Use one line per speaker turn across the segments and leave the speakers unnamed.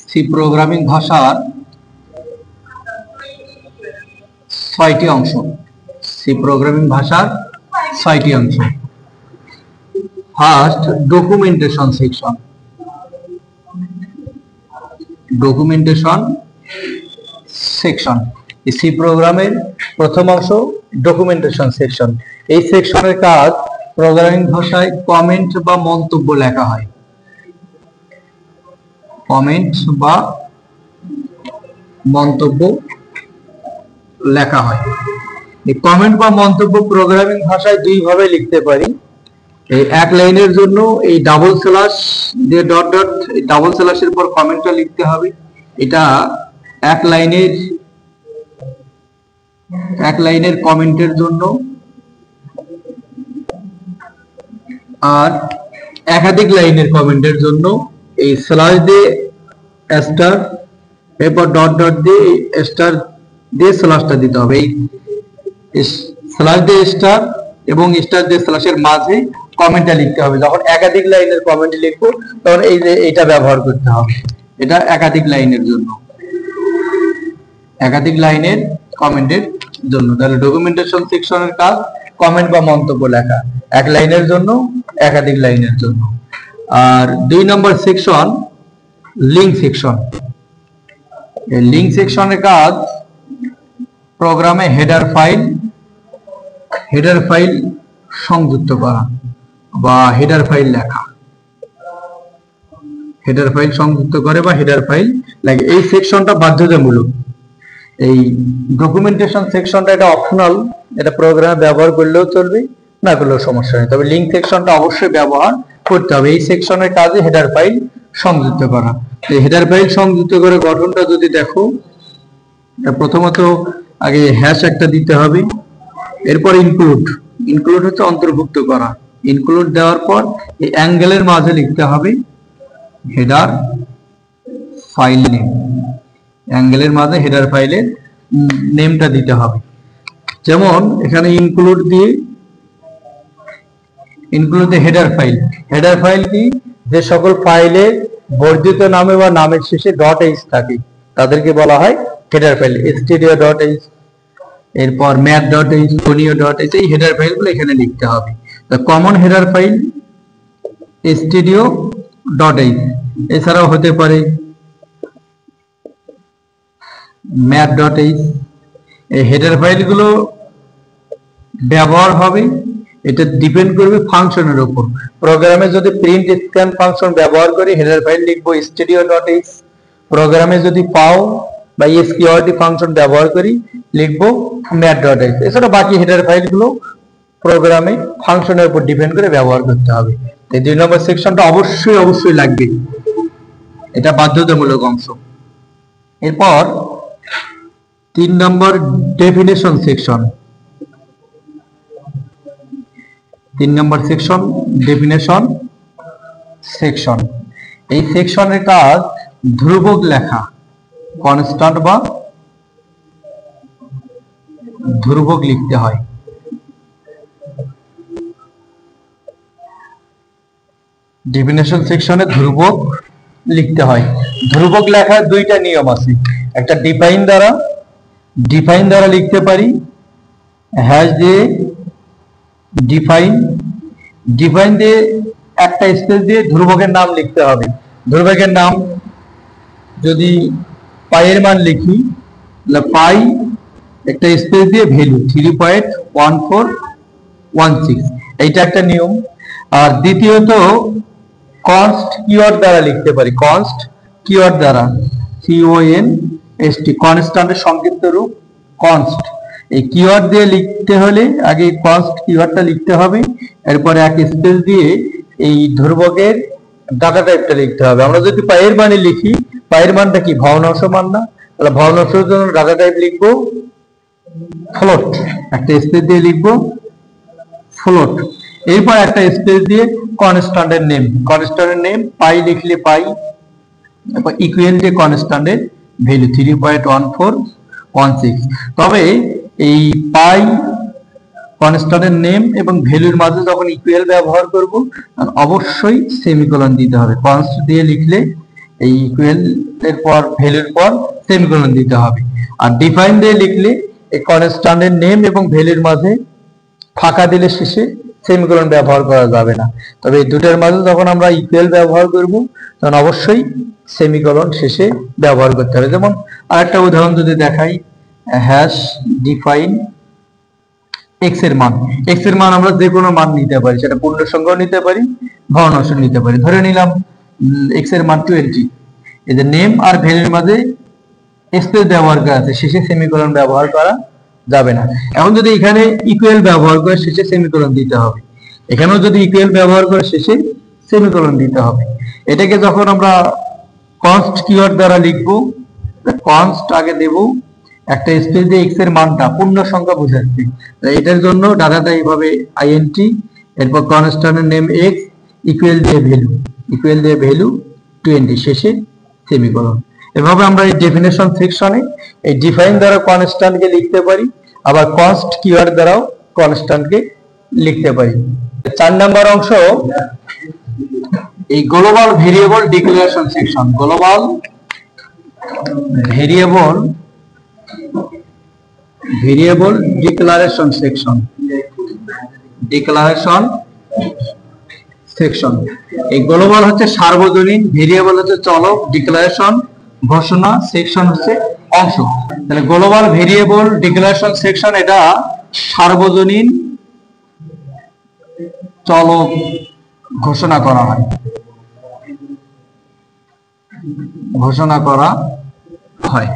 C programming ভাষার 6টি অংশ। সি প্রোগ্রামিং ভাষার 6টি অংশ। First, documentation section. Documentation section C প্রোগ্রামের প্রথম অংশ ডকুমেন্টেশন সেকশন। এই সেকশনের কাজ প্রোগ্রামিং ভাষায় কমেন্ট বা মন্তব্য লেখা হয়। কমেন্ট বা মন্তব্য লেখা হয়। এই কমেন্ট বা মন্তব্য প্রোগ্রামিং ভাষায় দুই ভাবে লিখতে পারি। এই এক লাইনের জন্য এই ডাবল স্ল্যাশ দিয়ে ডট ডট ডাবল স্ল্যাশের পর কমেন্টটা লিখতে হবে। এটা এক লাইনের কমেন্টের জন্য। আর একাধিক লাইনের কমেন্টের জন্য এই স্ল্যাশ দিয়ে স্টার, এরপর ডট ডট দিয়ে স্টার দিয়ে স্ল্যাশটা দিতে হবে। এই স্ল্যাশ দিয়ে স্টার এবং স্টার দিয়ে স্ল্যাশের মাঝে কমেন্টটা লিখতে হবে। যখন একাধিক লাইনের কমেন্ট লিখবো তখন এই যে এটা ব্যবহার করতে হবে। এটা একাধিক লাইনের জন্য, একাধিক লাইনের কমেন্টের জন্য। তাহলে ডকুমেন্টেশন সেকশনের কাজ কমেন্ট বা মন্তব্য লেখা, এক লাইনের জন্য, একাধিক লাইনের জন্য। আর 2 নম্বর সেকশন লিঙ্ক সেকশন। এই লিঙ্ক সেকশনের কাজ প্রোগ্রামে হেডার ফাইল সংযুক্ত করা বা হেডার ফাইল লেখা। হেডার ফাইল সংযুক্ত করে বা হেডার ফাইল লাগে। এই সেকশনটা বাধ্যতামূলক। এই ডকুমেন্টেশন সেকশনটা এটা অপশনাল, এটা প্রোগ্রামে ব্যবহার করলেও চলবে, না করলেও সমস্যা নেই। তবে লিঙ্ক সেকশনটা অবশ্যই ব্যবহার করতে হবে। এই সেকশনের কাজে হেডার ফাইল সংযুক্ত করা। এই হেডার ফাইল সংযুক্ত করে গঠনটা যদি দেখো, প্রথমত আগে হ্যাশ একটা দিতে হবে, এরপর ইনক্লুড হচ্ছে অন্তর্ভুক্ত করা। ইনক্লুড দেওয়ার পর এই অ্যাঙ্গেলের মাঝে লিখতে হবে হেডার ফাইল নেম। অ্যাঙ্গেলের মাঝে হেডার ফাইলের নেমটা দিতে হবে। যেমন এখানে ইনক্লুড দিয়ে হেডার ফাইল কি, যে সকল ফাইলে বর্ধিত নামে বা নামের শেষে .h থাকে তাদেরকে বলা হয় হেডার ফাইল। stdio.h, এরপর math.h, conio.h, এই হেডার ফাইলগুলো এখানে লিখতে হবে। কমন হেডার ফাইল stdio.h, এছাড়াও হতে পারে math.h। এই হেডার ফাইলগুলো ব্যবহার হবে, এটা ডিপেন্ড করবে ফাংশনের উপর। প্রোগ্রামে যদি প্রিন্ট স্ক্যান ফাংশন ব্যবহার করে হেডার ফাইল লিখবো stdio.h। প্রোগ্রামে যদি পাও বা sqrt ফাংশন ব্যবহার করি লিখবো math.h। এছাড়া বাকি হেডার ফাইলগুলো প্রোগ্রামে ফাংশনের উপর ডিপেন্ড করে ব্যবহার করতে হবে। এই 2 নম্বর সেকশনটা অবশ্যই লাগবে, এটা বাধ্যতামূলক অংশ। এরপর 3 নম্বর ডেফিনেশন সেকশন। 3 নম্বর সেকশন ডেফিনেশন সেকশন। এই সেকশনের কাজ ধ্রুবক লেখা, কনস্ট্যান্ট বা ধ্রুবক লিখতে হয়। ডেফিনেশন সেকশনে ধ্রুবক লিখতে হয়। ধ্রুবক লেখার 2টা নিয়ম আছে। একটা ডিফাইন দ্বারা লিখতে পারি, হ্যাশ দিয়ে ডিফাইন দিয়ে একটা স্পেস দিয়ে ধ্রুবকের নাম লিখতে হবে। ধ্রুবকের নাম যদি পাইয়ের মান লিখি, পাই একটা স্পেস দিয়ে ভ্যালু 3.1416, এইটা একটা নিয়ম। আর দ্বিতীয়ত কনস্ট কিওয়ার্ড দ্বারা লিখতে পারি। কনস্ট কিওয়ার্ড দ্বারা CONST, কনস্ট্যান্টের সংক্ষিপ্ত রূপ কনস্ট। এই কিওয়ার্ড দিয়ে লিখতে হলে আগে কনস্ট কিওয়ার্ডটা লিখতে হবে, এরপরে এক স্পেস দিয়ে এই ধ্রুবকের ডাটা টাইপটা লিখতে হবে। আমরা যদি পাইয়ের মানে লিখি, পাইয়ের মানটা কি ভগ্নাংশ মান না, তাহলে ভগ্নাংশের জন্য ডাটা টাইপ লিখবো ফ্লোট, একটা স্পেস দিয়ে লিখবো ফ্লোট। এরপর একটা স্পেস দিয়ে কনস্ট্যান্টের নেম পাই লিখলে পাই, এরপর ইকুয়াল যে কনস্ট্যান্টের ভ্যালু 3.1416। তবে এই পাই কনস্ট্যান্টের নেম এবং ভ্যালুর মাঝে যখন ইকুয়াল ব্যবহার করব তখন অবশ্যই সেমিকোলন দিতে হবে। কনস্ট দিয়ে লিখলে এই ইকুয়াল এর পর ভ্যালুর পর সেমিকোলন দিতে হবে। আর ডিফাইন দিয়ে লিখলে এই কনস্ট্যান্টের নেম এবং ভ্যালুর মাঝে ফাঁকা দিলে শেষে সেমিকোলন ব্যবহার করা যাবে না। তবে এই দুটোর মাঝে যখন আমরা ইকুয়াল ব্যবহার করব তখন অবশ্যই সেমিকোলন শেষে ব্যবহার করতে হবে। যেমন আরেকটা উদাহরণ যদি দেখাই, হ্যাশ ডিফাইন এক্স এর মান। এক্স এর মান আমরা যে কোনো মান নিতে পারি, সেটা পূর্ণ সংখ্যাও নিতে পারি, ভগ্নাংশ নিতে পারি। ধরে নিলাম এক্স এর মান 20। এই যে নেম আর ভ্যালুর মাঝে স্পেস ব্যবহার করা আছে, শেষে সেমিকোলন ব্যবহার করা যাবে না। এখন যদি এখানে ইকুয়াল ব্যবহার করে শেষে সেমিকোলন দিতে হবে, এখানেও যদি ইকুয়াল ব্যবহার করে শেষে সেমিকোলন দিতে হবে। এটাকে যখন আমরা কনস্ট কিওয়ার্ড দ্বারা লিখবো, কনস্ট আগে দেব, একটা স্পেস দিয়ে এক্স এর মানটা পূর্ণ সংখ্যা বোঝাচ্ছি, এটার জন্য ডাটাটা এইভাবে আইএনটি, এরপর কনস্ট্যান্টের নেম এক্স, ইকুয়াল দিয়ে ভ্যালু 20, শেষে সেমিকোলন। এভাবে আমরা এই ডেফিনেশন সেকশনে এই ডিফাইন দ্বারা কনস্ট্যান্টকে লিখতে পারি, আবার কনস্ট কিওয়ার্ড দ্বারাও কনস্ট্যান্টকে লিখতে পারি। 4 নম্বর অংশ এই global variable declaration section. Global variable declaration section. এই গ্লোবাল হচ্ছে সার্বজনীন, ভেরিয়েবল হচ্ছে চলক, ডিক্লারেশন ঘোষণা, সেকশন হচ্ছে অংশ। তাহলে গ্লোবাল ভেরিয়েবল ডিক্লারেশন সেকশন এটা সার্বজনীন চলক ঘোষণা করা হয়।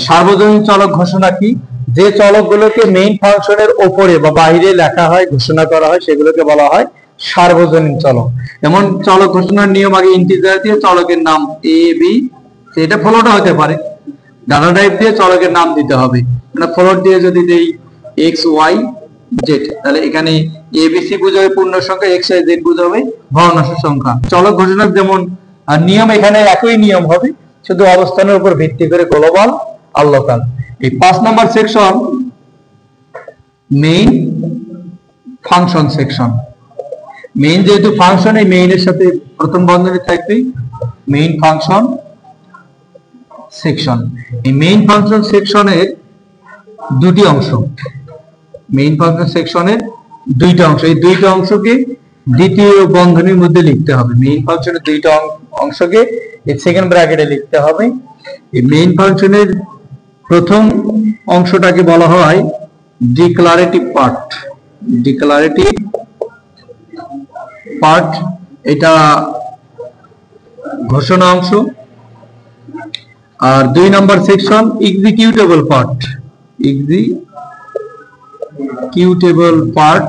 সার্বজনীন চলক ঘোষণা কি? যে চলকগুলোকে মেইন ফাংশনের উপরে বা বাইরে লেখা হয়, ঘোষণা করা হয়, সেগুলোকে বলা হয় সার্বজনীন চলক। যেমন চলক ঘোষণার নিয়ম, আগে ইন্টিজার দিয়ে চলকের নাম এ বি, সেটা ফ্লোটও হতে পারে, ডাটা টাইপ দিয়ে চলকের নাম দিতে হবে। মানে ফ্লোট দিয়ে যদি দেই এক্স ওয়াই জেড, তাহলে এখানে এবিসি বোঝাবে পূর্ণ সংখ্যা, এক্স ওয়াই জেড বোঝাবে ভগ্নাংশ সংখ্যা। চলক ঘোষণার যেমন নিয়ম, এখানে একই নিয়ম হবে, শুধু অবস্থানের উপর ভিত্তি করে গ্লোবাল আর লোকাল। এই 5 নম্বর section main function section. Main যেহেতু ফাংশন, এই মেইনের সাথে প্রথম বন্ধনী থাকবে মেইন ফাংশন সেকশন। এই মেইন ফাংশন সেকশনের দুটি অংশ, মেইন ফাংশন সেকশনের দুইটা অংশ। এই দুইটা অংশকে দ্বিতীয় বন্ধনীর মধ্যে লিখতে হবে। মেইন ফাংশনের দুইটা অংশকে এই সেকেন্ড ব্র্যাকেটে লিখতে হবে। এই মেইন ফাংশনের প্রথম অংশটাকে বলা হয় ডিক্লারেটিভ পার্ট, এটা ঘোষণা অংশ। আর 2 নম্বর সেকশন এক্সিকিউটেবল পার্ট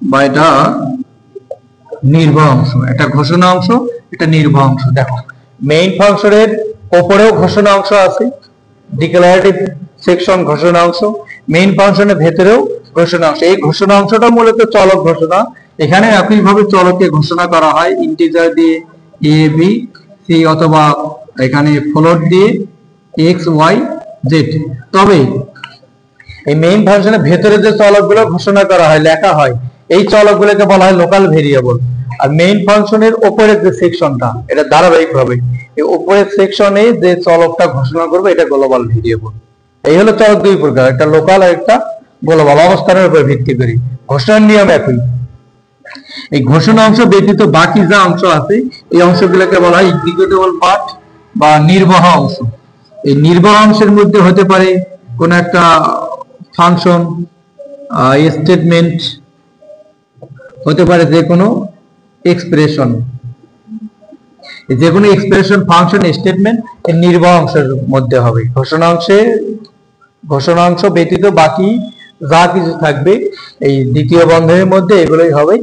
বা এটা নির্বাহ অংশ। এটা ঘোষণা অংশ, এটা নির্বাহ অংশ। দেখো মেইন ফাংশনের উপরেও ঘোষণা অংশ আছে, ডিক্লারেটিভ সেকশন ঘোষণা অংশ, মেইন ফাংশনের ভেতরেও ঘোষণা অংশ। এই ঘোষণা অংশটা মূলত চলক ঘোষণা। এখানে একইভাবে চলককে ঘোষণা করা হয় ইন্টিজার দিয়ে এ বি সি, অথবা এখানে ফ্লোট দিয়ে এক্স ওয়াই জেড। তবে এই মেইন ফাংশনের ভেতরে যে চলকগুলো ঘোষণা করা হয়, লেখা হয়, এই চলকগুলোকে বলা হয় লোকাল ভেরিয়েবল। আর মেইন ফাংশনের উপরের যে সেকশনটা, এটা ধারাবাহিকভাবে এই উপরের সেকশনে যে চলকটা ঘোষণা করবে, এটা গ্লোবাল ভেরিয়েবল। এই হলো চলক দুই প্রকার, একটা লোকাল আর একটা গ্লোবাল, অবস্থানের উপর ভিত্তি করে। ঘোষণার নিয়ম একই। এই ঘোষণা অংশ ব্যতীত বাকি যা অংশ আছে, এই অংশগুলোকে বলা হয় এক্সিকিউটেবল পার্ট বা নির্বাহ অংশ। এই নির্বাহ অংশের মধ্যে হতে পারে কোন একটা ফাংশন, স্টেটমেন্ট, হতে পারে যে কোনো এক্সপ্রেশন। যে কোনো এক্সপ্রেশন, ফাংশন, স্টেটমেন্ট এর নির্বাহ অংশের মধ্যে হবে। ঘোষণা অংশ ব্যতীত বাকি যা কিছু থাকবে এই দ্বিতীয় বন্ধনীর মধ্যে, এগুলোই হবে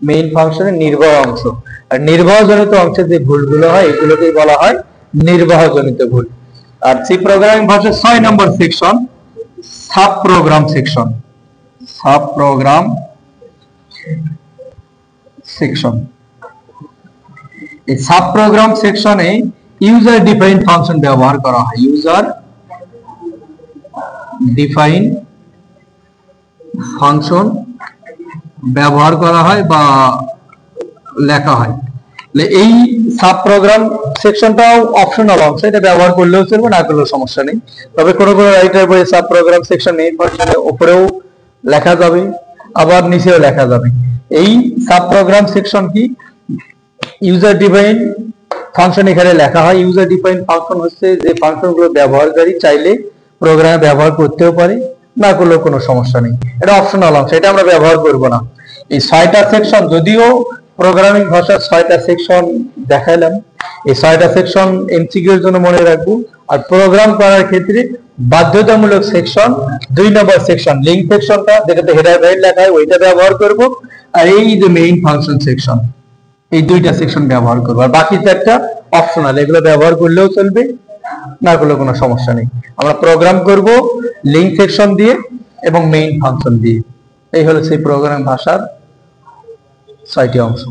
মেইন ফাংশনের নির্বাহ অংশ। আর নির্বাহজনিত অংশের যে ভুলগুলো হয়, এগুলোকেই বলা হয় নির্বাহজনিত ভুল। আর সি প্রোগ্রামিং ভাষার 6 নম্বর সেকশন সাব প্রোগ্রাম সেকশন। এই সাব প্রোগ্রাম সেকশনে ইউজার ডিফাইন ফাংশন ব্যবহার করা হয়। ইউজার ডিফাইন ফাংশন ব্যবহার করা হয় বা লেখা হয়। এই সাব প্রোগ্রাম সেকশনটাও অপশনাল অংশ, এটা ব্যবহার করলেও চলবে, না করলেও সমস্যা নেই। তবে কোনো কোনো রাইটার বইয়ে সাব প্রোগ্রাম সেকশন মেইন ফাংশনের উপরেও লেখা যাবে, আবার নিচেও লেখা যাবে। এই সাব প্রোগ্রাম সেকশন কি? ইউজার ডিফাইন ফাংশন এখানে লেখা হয়। ইউজার ডিফাইন ফাংশন হচ্ছে যে ফাংশনগুলো ব্যবহারকারী চাইলে প্রোগ্রামে ব্যবহার করতেও পারে, না করলেও কোনো সমস্যা নেই। এটা অপশনাল অংশ, এটা আমরা ব্যবহার করব না। এই 6টা সেকশন, যদিও প্রোগ্রামিং ভাষার 6টা সেকশন দেখাইলাম, এই 6টা সেকশন এমসিকিউ এর জন্য মনে রাখবো। আর প্রোগ্রাম করার ক্ষেত্রে বাধ্যতামূলক সেকশন 2 নম্বর সেকশন, লিঙ্ক সেকশনটা যেটাতে হেডার ফাইল লেখা হয় ওইটা ব্যবহার করব। আর এই যে মেইন ফাংশন সেকশন, এই 2টা সেকশন ব্যবহার করব। আর বাকি 4টা অপশনাল, এগুলো ব্যবহার করলেও চলবে, না করলেও কোনো সমস্যা নেই। আমরা প্রোগ্রাম করব লিঙ্ক সেকশন দিয়ে এবং মেইন ফাংশন দিয়ে। এই হলো সেই প্রোগ্রামিং ভাষার 6টি অংশ।